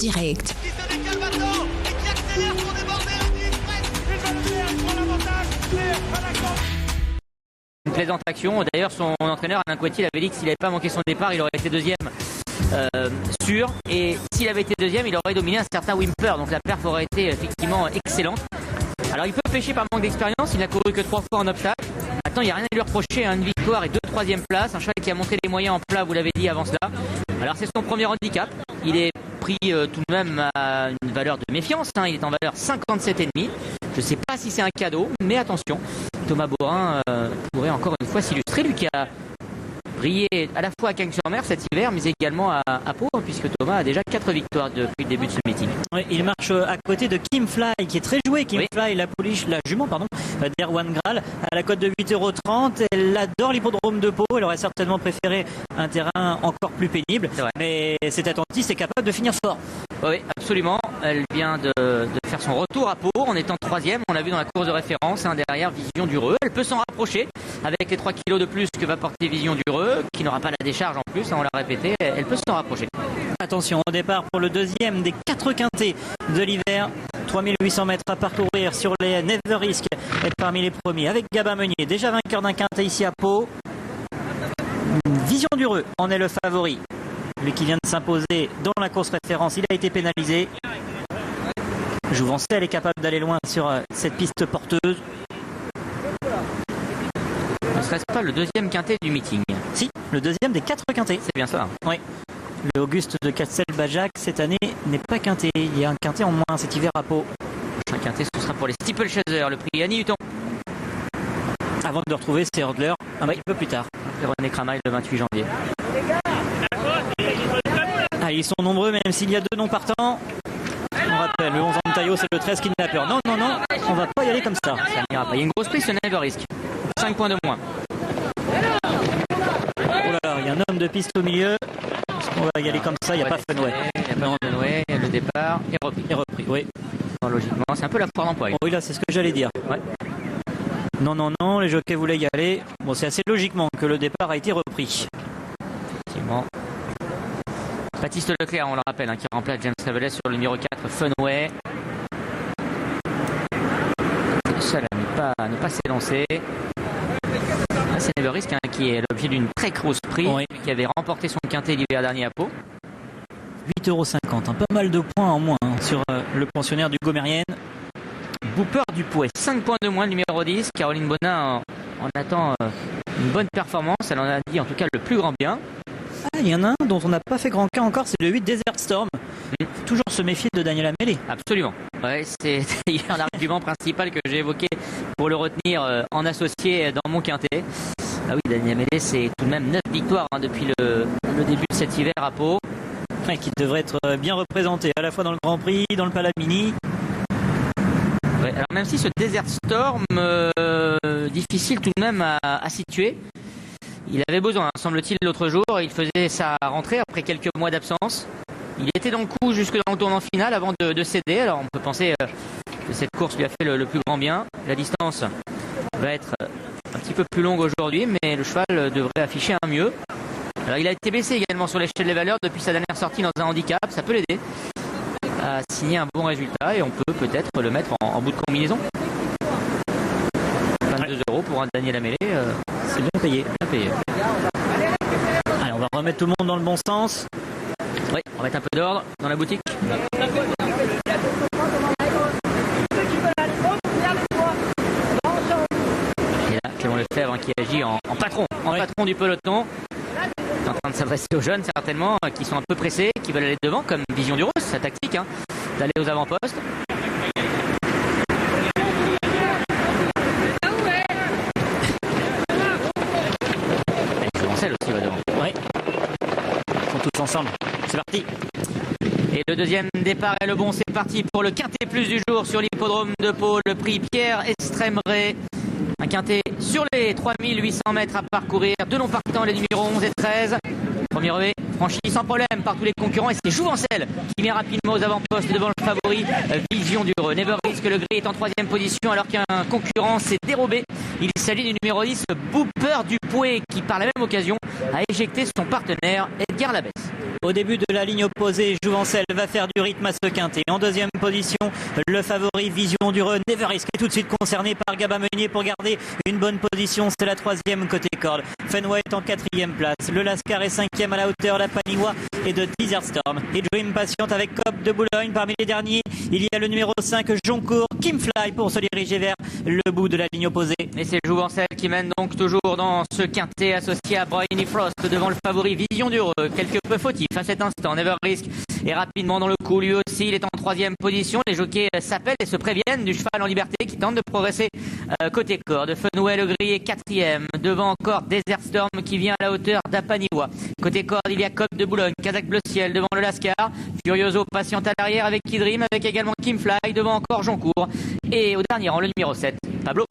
direct. Qui se décale maintenant et qui accélère pour déborder le dit Une plaisante action. D'ailleurs, son entraîneur Alain Coetier avait dit que s'il n'avait pas manqué son départ, il aurait été deuxième sûr. Et s'il avait été deuxième, il aurait dominé un certain Wimper. Donc la perf aurait été effectivement excellente. Alors il peut pêcher par manque d'expérience. Il n'a couru que 3 fois en obstacle. Maintenant, il n'y a rien à lui reprocher. Une victoire et 2 troisième places. Un cheval qui a montré les moyens en plat, vous l'avez dit avant cela. Alors c'est son premier handicap. Il est pris tout de même à une valeur de méfiance. Il est en valeur 57,5. Je ne sais pas si c'est un cadeau, mais attention, Thomas Borin pourrait encore une fois s'illustrer. Lui qui a brillé à la fois à Cagnes-sur-Mer cet hiver, mais également à Pau, puisque Thomas a déjà 4 victoires depuis le début de ce meeting. Oui, il marche à côté de Kim Fly, qui est très joué. Kim Fly, la pouliche, la jument, d'Erwan Graal, à la cote de 8,30 €. Elle adore l'hippodrome de Pau. Elle aurait certainement préféré un terrain encore plus pénible. Mais cette attentiste est capable de finir fort. Oui, absolument. Elle vient de faire son retour à Pau en étant 3e. On l'a vu dans la course de référence, derrière Vision du Reux. Elle peut s'en rapprocher avec les 3 kilos de plus que va porter Vision du Reux, qui n'aura pas la décharge en plus, on l'a répété. Elle peut s'en rapprocher. Attention au départ pour le deuxième des 4 quintés de l'hiver. 3800 mètres à parcourir sur les Never Risk. Être parmi les premiers avec Gabin Meunier, déjà vainqueur d'un quintet ici à Pau. Vision du Reux en est le favori. Lui qui vient de s'imposer dans la course référence, il a été pénalisé. Jouvencel est capable d'aller loin sur cette piste porteuse. Ne serait-ce pas le deuxième quintet du meeting? Si, le deuxième des 4 quintés. C'est bien ça. Oui. Le Auguste de Castelbajac cette année n'est pas quinté. Il y a un quintet en moins cet hiver à Pau. Un quintet, ce sera pour les Steeplechasers, le prix Annie Hutton. Avant de retrouver ces hurdlers un petit peu plus tard. René Cramail le 28 janvier. Ah, ils sont nombreux, même s'il y a 2 non partants. On rappelle, le 11 ans de Taillot, c'est le 13 qui n'a peur. Non, non, non, on va pas y aller comme ça. Ça n'ira pas. Il y a une grosse prise, ce Never Risk. 5 points de moins. Oh là là, il y a un homme de piste au milieu. On va y aller comme ça, il n'y a pas Fenway. Il n'y a pas Fenway, le départ est repris. Est repris, oui. Non, logiquement, c'est un peu la foire d'emploi. Oui, là, c'est ce que j'allais dire. Ouais. Non, non, non, les jockeys voulaient y aller. Bon, c'est assez logiquement que le départ a été repris. Effectivement. Baptiste Leclerc, on le rappelle, qui remplace James Revelet sur le numéro 4, Funway. C'est le seul à ne pas s'élancer. C'est Never Risk qui est l'objet d'une très grosse prix, qui avait remporté son quintet l'hiver dernier à Pau. 8,50 €, pas mal de points en moins sur le pensionnaire du Gomérienne. Booper du Pouet, 5 points de moins, le numéro 10. Caroline Bonin en attend une bonne performance. Elle en a dit en tout cas le plus grand bien. Ah, il y en a un dont on n'a pas fait grand cas encore, c'est le 8 Desert Storm. Faut toujours se méfier de Daniel Amélé. Absolument. Ouais, c'est d'ailleurs l'argument principal que j'ai évoqué pour le retenir en associé dans mon quintet. Ah oui, Daniel Amélé, c'est tout de même 9 victoires depuis le début de cet hiver à Pau. Ouais, qui devrait être bien représenté à la fois dans le Grand Prix, dans le Palamini. Ouais, alors même si ce Desert Storm, difficile tout de même à situer. Il avait besoin, semble-t-il, l'autre jour. Il faisait sa rentrée après quelques mois d'absence. Il était dans le coup jusque dans le tournant final avant de céder. Alors on peut penser que cette course lui a fait le plus grand bien. La distance va être un petit peu plus longue aujourd'hui, mais le cheval devrait afficher un mieux. Alors il a été baissé également sur l'échelle des valeurs depuis sa dernière sortie dans un handicap. Ça peut l'aider à signer un bon résultat et on peut peut-être le mettre en bout de combinaison. 22 € pour un Daniel Amélé. C'est bien payé. Bien payé. Allez, on va remettre tout le monde dans le bon sens. Oui, on va mettre un peu d'ordre dans la boutique. Et là, Clément Lefebvre qui agit en patron, patron du peloton. Il est en train de s'adresser aux jeunes certainement, qui sont un peu pressés, qui veulent aller devant, comme Vision du Rose, sa tactique, d'aller aux avant-postes. Celle aussi va devant. Oui. Ils sont tous ensemble. C'est parti. Et le deuxième départ est le bon. C'est parti pour le quintet plus du jour sur l'hippodrome de Pau. Le prix Pierre Estremeret. Un quintet sur les 3800 mètres à parcourir. 2 non partants, les numéros 11 et 13. Premier revêt franchi sans problème par tous les concurrents. Et c'est Jouvencel qui met rapidement aux avant-postes devant le favori Vision du Reux. Never Risk, le gris est en 3e position alors qu'un concurrent s'est dérobé Il s'agit du numéro 10, Booper Dupuy, qui par la même occasion a éjecté son partenaire Edgar Labesse. Au début de la ligne opposée, Jouvencel va faire du rythme à ce quintet. En deuxième position, le favori Vision du Re, Never Risk est tout de suite concerné par Gabin Meunier pour garder une bonne position. C'est la troisième côté corde. Fenway est en quatrième place. Le Lascar est cinquième à la hauteur. La Paniwa et de Desert Storm. Et Dream patiente avec Cop de Boulogne. Parmi les derniers, il y a le numéro 5, Joncourt, Kimfly pour se diriger vers le bout de la ligne opposée. Et c'est Jouvencel qui mène donc toujours dans ce quintet associé à Bryony Frost devant le favori Vision du Re. Quelque peu fautif à cet instant. Never Risk est rapidement dans le coup. Lui aussi, il est en troisième position. Les jockeys s'appellent et se préviennent du cheval en liberté qui tente de progresser côté corde. Fenway le Gris est quatrième. Devant encore Desert Storm qui vient à la hauteur d'Apaniwa. Côté corde, il y a Cop de Boulogne, Kazakh Bleu Ciel devant le Lascar. Furioso patiente à l'arrière avec Kidream, avec également Kimfly devant encore Joncourt. Et au dernier rang, le numéro 7, Pablo.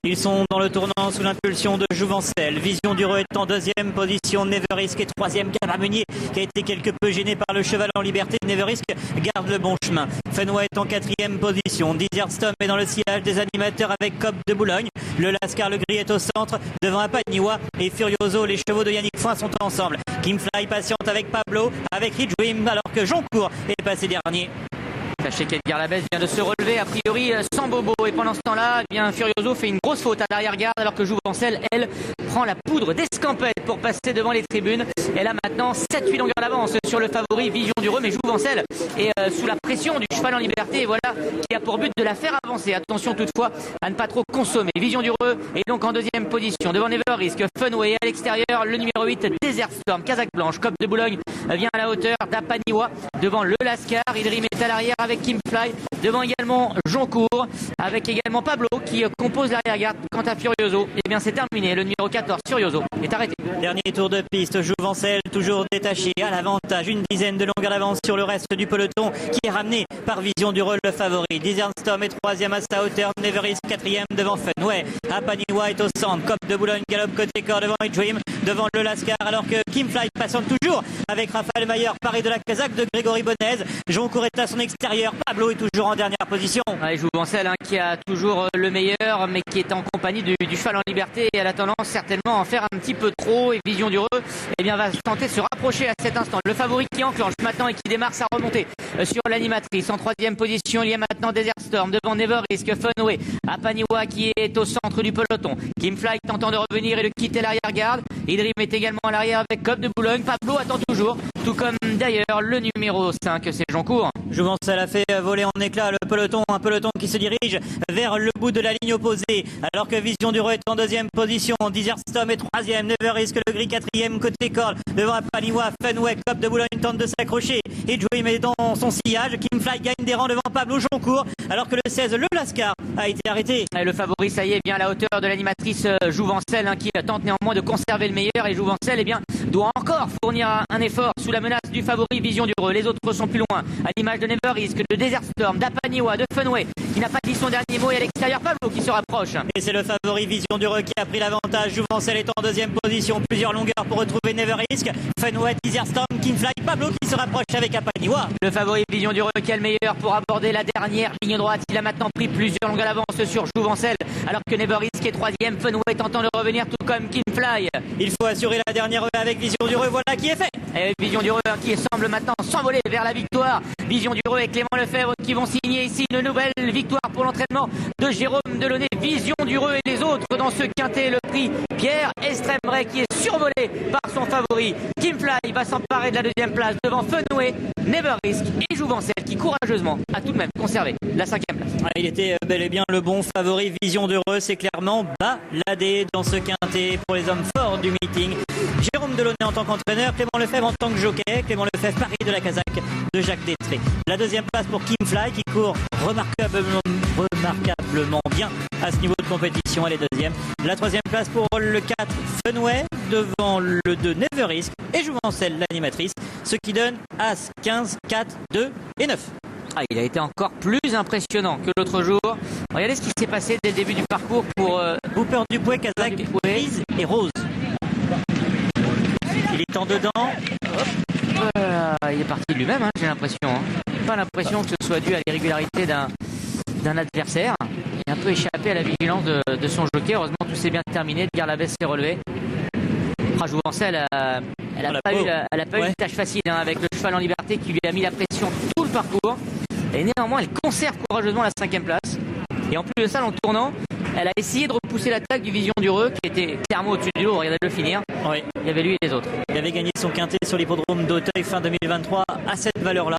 Ils sont dans le tournant sous l'impulsion de Jouvencel. Vision du Re est en deuxième position. Never Risk est troisième. Gabin Meunier qui a été quelque peu gêné par le cheval en liberté. Never Risk garde le bon chemin. Fenway est en quatrième position. Desert Storm est dans le sillage des animateurs avec Cop de Boulogne. Le Lascar le Gris est au centre devant Apaniwa et Furioso. Les chevaux de Yannick Foin sont ensemble. Kimfly patiente avec Pablo, avec Ridgewim, alors que Joncourt est passé dernier. Sachez qu'Edgar Labesse vient de se relever a priori sans bobo et pendant ce temps-là, eh bien Furioso fait une grosse faute à l'arrière-garde alors que Jouvencel, elle, prend la poudre d'escampette pour passer devant les tribunes. Elle a maintenant 7-8 longueurs d'avance sur le favori Vision du Re, mais Jouvencel est sous la pression du cheval en liberté, et voilà, qui a pour but de la faire avancer. Attention toutefois à ne pas trop consommer. Vision du Re est donc en deuxième position devant Never Risk. Fenway à l'extérieur, le numéro 8 Desert Storm, Kazakh Blanche, Cop de Boulogne vient à la hauteur d'Apaniwa devant le Lascar. Idrim est à l'arrière avec Kimfly, devant également Joncourt, avec également Pablo qui compose l'arrière-garde. Quant à Furioso, eh bien c'est terminé. Le numéro 14, Furioso, est arrêté. Dernier tour de piste, Jouvencel toujours détaché à l'avantage, une dizaine de longueurs d'avance sur le reste du peloton qui est ramené par Vision du Re, le favori. Desert Storm est troisième à sa hauteur, Never Risk quatrième devant Fenway. Apaniwa est au centre, Cop de Boulogne galope côté corps devant Dream, devant le Lascar, alors que Kimfly patiente toujours avec Raphaël Mayer, paré de la casaque de Grégory Bonez. Joncourt est à son extérieur, Pablo est toujours en dernière position. Jouvencel qui a toujours le meilleur, mais qui est en compagnie du cheval en liberté et elle a tendance certainement à en faire un petit peu trop. Et Vision du Re, eh bien, va tenter de se rapprocher à cet instant. Le favori qui enclenche maintenant et qui démarre sa remontée sur l'animatrice. En troisième position, il y a maintenant Desert Storm devant Never Risk, Fenway, Apaniwa qui est au centre du peloton. Kimfly tentant de revenir et de quitter l'arrière-garde. Idrim est également à l'arrière avec Cop de Boulogne. Pablo attend toujours, tout comme d'ailleurs le numéro 5, c'est Joncourt. Jouvencel a fait voler en éclats le peloton, un peloton qui se dirige vers le bout de la ligne opposée, alors que Vision du Re est en deuxième position. Desert Storm est troisième, Never Risk le Gris quatrième côté corde devant Apaniwa. Fenway, Cop de Boulogne tente de s'accrocher et Dream est dans son sillage. Kimfly gagne des rangs devant Pablo. Joncourt, alors que le 16, le Lascar, a été arrêté. Et le favori, ça y est, bien à la hauteur de l'animatrice Jouvencel qui tente néanmoins de conserver le meilleur, et Jouvencel, eh bien, doit encore fournir un effort sous la menace du favori Vision du Re. Les autres sont plus loin, à l'image de Never Risk, de Desert Storm, d'Apaniwa, de Fenway qui n'a pas dit son dernier mot, et à l'extérieur Pablo qui se rapproche. Et c'est le favori Vision du Re qui a pris l'avantage. Jouvencel est en deuxième position, plusieurs longueurs pour retrouver Never Risk. Fenway, Desert Storm, Kimfly, Pablo qui se rapproche avec Apaniwa. Le favori Vision du Re qui a le meilleur pour aborder la dernière ligne droite. Il a maintenant pris plusieurs longueurs d'avance sur Jouvencel, alors que Never Risk est troisième. Fenway tentant de revenir, tout comme Kimfly. Il faut assurer la dernière avec Vision du Re, voilà qui est fait. Et Vision du Re qui semble maintenant s'envoler vers la victoire. Vision du Re et Clément Lefebvre qui vont signer ici une nouvelle victoire pour l'entraînement de Jérôme Delaunay. Vision du Re et les autres dans ce quintet. Le prix Pierre Estremray qui est survolé par son favori. Kimfly va s'emparer de la deuxième place devant Fenway, Never Risk et Jouvencel qui courageusement a tout de même conservé la cinquième place. Il était bel et bien le bon favori. Vision du Re, c'est clairement baladé dans ce quintet pour les hommes forts du meeting. Jérôme Delaunay en tant qu'entraîneur, Clément Lefebvre en tant que jockey. Clément Lefebvre paré de la casaque de Jacques Détré. La deuxième place pour Kimfly qui court remarquablement bien à ce niveau de compétition. Elle est deuxième. La troisième place pour le 4 Fenway devant le 2 Never Risk et Jouvencel l'animatrice, ce qui donne As 15, 4, 2 et 9. Il a été encore plus impressionnant que l'autre jour. Regardez ce qui s'est passé dès le début du parcours pour Booper Dupuy, Kazakh, grise et rose. Il est en dedans. Il est parti de lui-même, j'ai l'impression. Pas l'impression que ce soit dû à l'irrégularité d'un adversaire. Il est un peu échappé à la vigilance de son jockey. Heureusement, tout s'est bien terminé. Edgar Labesse s'est relevé. Jouvencé, elle a pas eu une tâche facile hein, avec le cheval en liberté qui lui a mis la pression tout le parcours. Et néanmoins, elle conserve courageusement la 5e place. Et en plus de ça, en tournant, elle a essayé de repousser l'attaque du Vision du Reux qui était clairement au-dessus du lot. Regardez-le finir. Oui. Il y avait lui et les autres. Il avait gagné son quintet sur l'hippodrome d'Auteuil fin 2023 à cette valeur-là.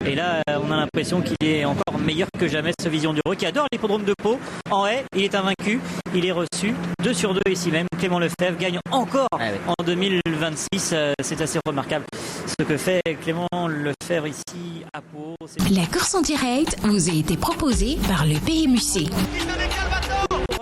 Et là, on a l'impression qu'il est encore meilleur que jamais, ce Vision du Reux, qui adore l'hippodrome de Pau. En haie, il est invaincu. Il est reçu 2 sur 2 ici même. Clément Lefebvre gagne encore en 2026. C'est assez remarquable ce que fait Clément Lefebvre ici à Pau. La course en direct vous a été proposée par le PMUC. Il se décale maintenant.